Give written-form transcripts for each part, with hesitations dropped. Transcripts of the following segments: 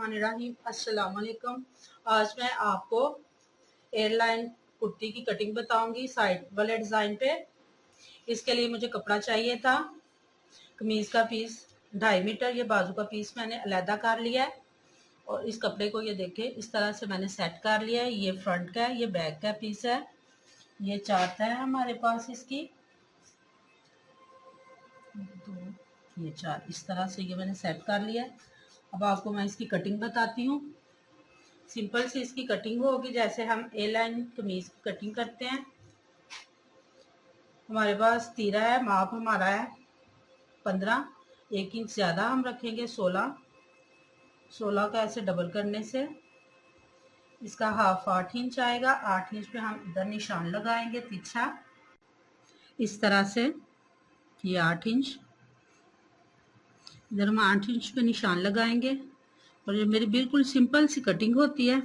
बिस्मिल्लाहिर्रहमानिर्रहीम। अस्सलाम वालेकुम। आज मैं आपको एयरलाइन कुर्ती की कटिंग बताऊंगी साइड वाले डिज़ाइन पे। इसके लिए मुझे कपड़ा चाहिए था। कमीज़ का पीस 2.5 मीटर, ये बाजू का पीस मैंने अलहदा कर लिया है और इस कपड़े को ये देखें इस तरह से मैंने सेट कर लिया है। ये फ्रंट का है, ये बैक का पीस है। ये 4 है हमारे पास इसकी, ये 4 इस तरह से ये मैंने सेट कर लिया है। अब आपको मैं इसकी कटिंग बताती हूँ। सिंपल सी इसकी कटिंग होगी जैसे हम ए लाइन कमीज की कटिंग करते हैं। हमारे पास तीरा है, माप हमारा है 15, 1 इंच ज़्यादा हम रखेंगे 16 का ऐसे डबल करने से इसका हाफ 8 इंच आएगा। 8 इंच पे हम इधर निशान लगाएंगे तिरछा इस तरह से। ये 8 इंच, इधर हम 8 इंच पे निशान लगाएंगे और ये मेरी बिल्कुल सिंपल सी कटिंग होती है।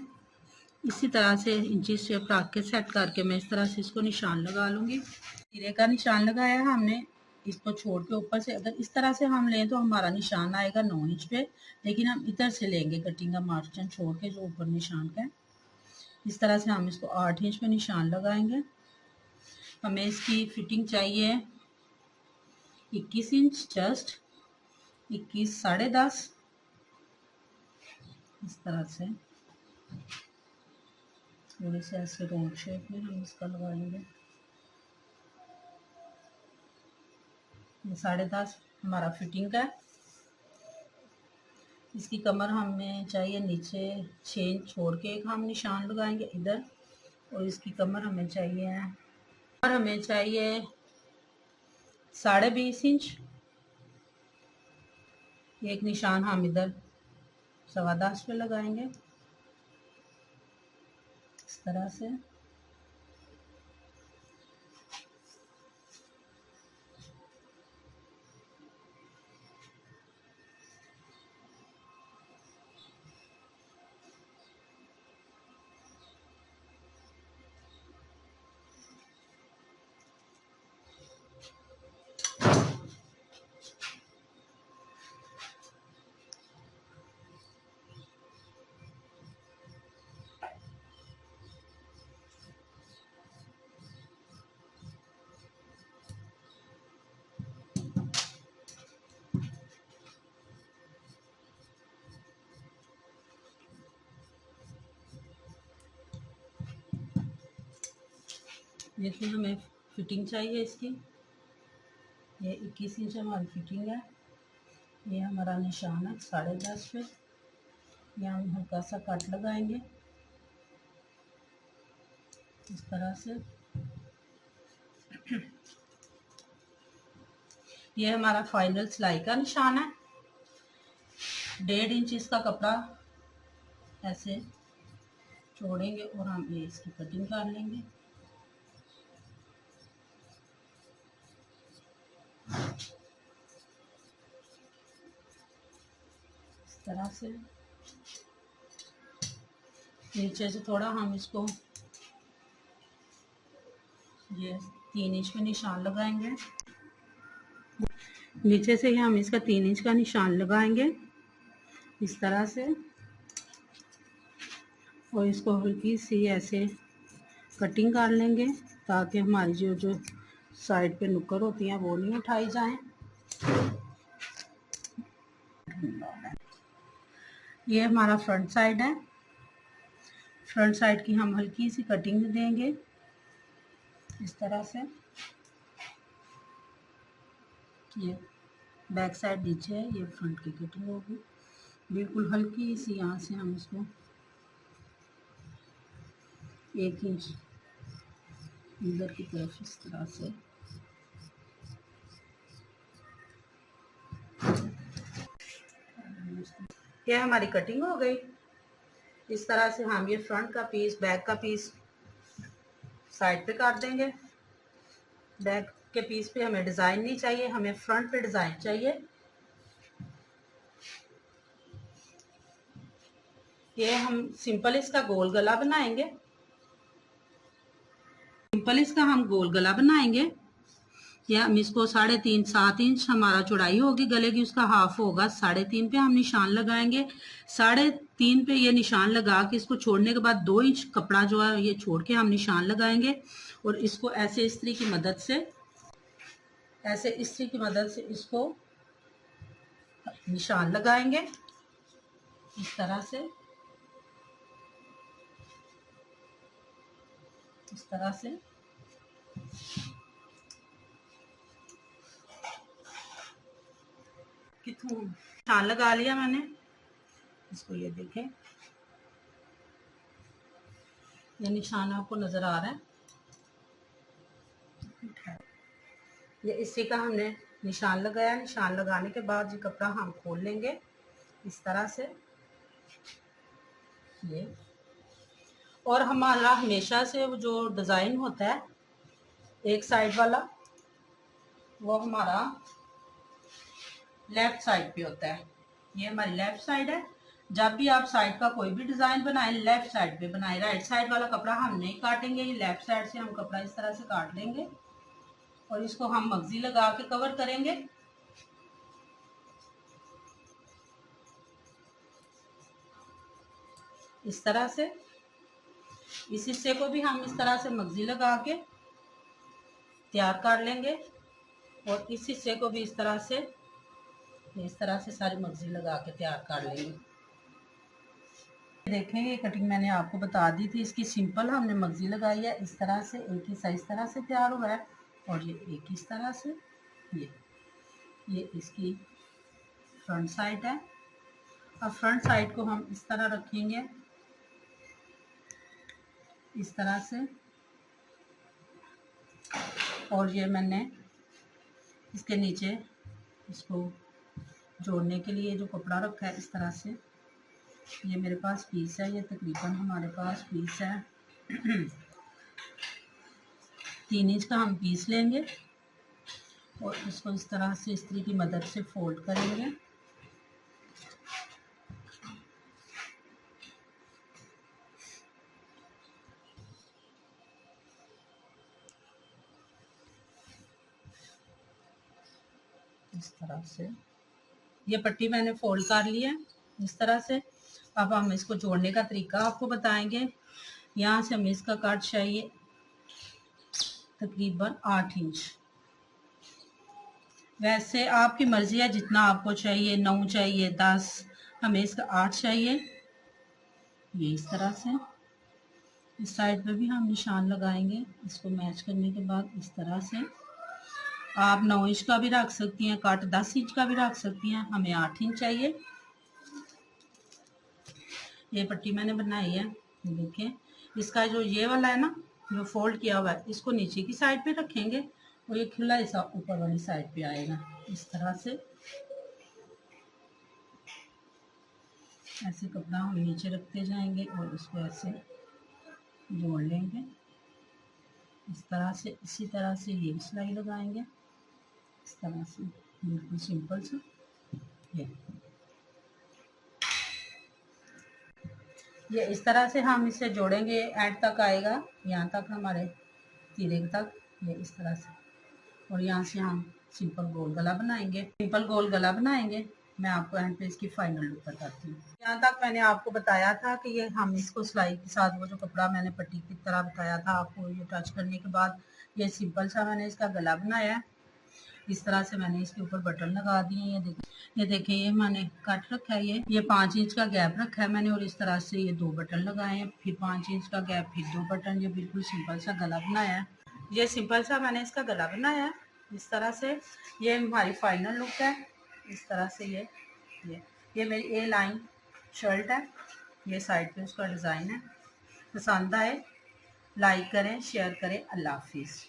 इसी तरह से इंची शेप रख के सेट करके मैं इस तरह से इसको निशान लगा लूँगी। तीरे का निशान लगाया है हमने, इसको छोड़ के ऊपर से अगर इस तरह से हम लें तो हमारा निशान आएगा 9 इंच पे, लेकिन हम इधर से लेंगे कटिंग का मार्जिन छोड़ के जो ऊपर निशान का है। इस तरह से हम इसको 8 इंच पे निशान लगाएंगे। हमें इसकी फिटिंग चाहिए 21 इंच, जस्ट 21 साढ़े 10 इस तरह से थोड़ी से ऐसे राउंड शेप में हम इसका लगाएंगे। ये 10.5 हमारा फिटिंग का है। इसकी कमर हमें चाहिए नीचे 6 इंच छोड़ के एक हम निशान लगाएंगे इधर, और इसकी कमर हमें चाहिए 20.5 इंच। एक निशान हम इधर 10.15 पे लगाएंगे इस तरह से। देखिए हमें फिटिंग चाहिए इसकी। ये 21 इंच हमारी फिटिंग है। ये हमारा निशान है 10.5 पे। यहाँ हम हल्का सा कट लगाएंगे इस तरह से। ये हमारा फाइनल सिलाई का निशान है। 1.5 इंच इसका कपड़ा ऐसे छोड़ेंगे और हम ये इसकी कटिंग कर लेंगे इस तरह से। नीचे से थोड़ा हम इसको ये 3 इंच में निशान लगाएंगे। नीचे से ही हम इसका 3 इंच का निशान लगाएंगे इस तरह से, और इसको हल्की सी ऐसे कटिंग कर लेंगे ताकि हमारी जो साइड पे नुक्कड़ होती हैं वो नहीं उठाई जाएं। ये हमारा फ्रंट साइड है। फ्रंट साइड की हम हल्की सी कटिंग देंगे इस तरह से। ये बैक साइड नीचे है, ये फ्रंट की कटिंग होगी। बिल्कुल हल्की सी यहाँ से हम इसको 1 इंच इधर की तरफ इस तरह से ये हमारी कटिंग हो गई। इस तरह से हम ये फ्रंट का पीस बैक का पीस साइड पे काट देंगे। बैक के पीस पे हमें डिज़ाइन नहीं चाहिए, हमें फ्रंट पे डिज़ाइन चाहिए। ये हम सिंपल इसका गोल गला बनाएंगे। सिंपल इसका हम गोल गला बनाएंगे। ये हम इसको 3.5 7 इंच हमारा चौड़ाई होगी गले की, उसका हाफ होगा 3.5 पे हम निशान लगाएंगे। 3.5 पे ये निशान लगा के इसको छोड़ने के बाद 2 इंच कपड़ा जो है ये छोड़ के हम निशान लगाएंगे और इसको ऐसे इस्त्री की मदद से इसको निशान लगाएंगे इस तरह से, इस तरह से। कितना निशान लगा लिया मैंने, इसको ये देखें, ये निशान आपको नजर आ रहा है, ये इसी का हमने निशान लगाया। निशान लगाने के बाद ये कपड़ा हम खोल लेंगे इस तरह से ये। और हमारा हमेशा से वो जो डिज़ाइन होता है एक साइड वाला, वो हमारा लेफ्ट साइड पे होता है। ये हमारी लेफ्ट साइड है। जब भी आप साइड का कोई भी डिज़ाइन बनाएं लेफ्ट साइड पे बनाएं। राइट साइड वाला कपड़ा हम नहीं काटेंगे, ये लेफ्ट साइड से हम कपड़ा इस तरह से काट लेंगे और इसको हम मगजी लगा के कवर करेंगे। इस तरह से इस हिस्से को भी हम इस तरह से मगजी लगा के तैयार कर लेंगे और इस हिस्से को भी इस तरह से सारी मगजी लगा के तैयार कर लेंगे। देखें ये कटिंग मैंने आपको बता दी थी, इसकी सिंपल हमने मगजी लगाई है इस तरह से, एक ही साइज तरह से तैयार हुआ है और ये एक इस तरह से, ये इसकी फ्रंट साइड है। अब फ्रंट साइड को हम इस तरह रखेंगे इस तरह से, और ये मैंने इसके नीचे इसको जोड़ने के लिए जो कपड़ा रखा है इस तरह से, ये मेरे पास पीस है, ये तकरीबन हमारे पास पीस है 3 इंच का हम पीस लेंगे और इसको इस तरह से इस्त्री की मदद से फोल्ड करेंगे। इस तरह से ये पट्टी मैंने फोल्ड कर ली है इस तरह से। अब हम इसको जोड़ने का तरीका आपको बताएंगे। यहाँ से हमें इसका काट चाहिए तकरीबन 8 इंच। वैसे आपकी मर्जी है जितना आपको चाहिए, 9 चाहिए, 10, हमें इसका 8 चाहिए। ये इस तरह से इस साइड पे भी हम निशान लगाएंगे इसको मैच करने के बाद इस तरह से। आप 9 इंच का भी रख सकती हैं, काट 10 इंच का भी रख सकती हैं, हमें 8 इंच चाहिए। ये पट्टी मैंने बनाई है, देखें इसका जो ये वाला है ना जो फोल्ड किया हुआ है इसको नीचे की साइड पे रखेंगे और ये खुला हिस्सा ऊपर वाली साइड पे आएगा इस तरह से। ऐसे कपड़ा हम नीचे रखते जाएंगे और इसको ऐसे जोड़ लेंगे इस तरह से। इसी तरह से ये भी सिलाई लगाएंगे इस तरह से, बिल्कुल सिंपल सा। ये इस तरह से हम इसे जोड़ेंगे, एंड तक आएगा, यहाँ तक हमारे तीरे तक, ये इस तरह से। और यहाँ से हम सिंपल गोल गला बनाएंगे। मैं आपको एंड पे इसकी फाइनल लुक बताती हूँ। यहाँ तक मैंने आपको बताया था कि ये हम इसको सिलाई के साथ वो जो कपड़ा मैंने पट्टी की तरह बताया था आपको, ये टच करने के बाद ये सिंपल सा मैंने इसका गला बनाया है। इस तरह से मैंने इसके ऊपर बटन लगा दिए। ये देखें ये मैंने कट रखा है, ये 5 इंच का गैप रखा है मैंने और इस तरह से ये 2 बटन लगाए हैं, फिर 5 इंच का गैप, फिर 2 बटन। ये बिल्कुल सिंपल सा गला बनाया है। ये सिंपल सा मैंने इसका गला बनाया है इस तरह से। ये हमारी फाइनल लुक है इस तरह से। ये मेरी ए लाइन शर्ट है, ये साइड पे उसका डिज़ाइन है। पसंद आए लाइक करें, शेयर करें। अल्लाह हाफिज़।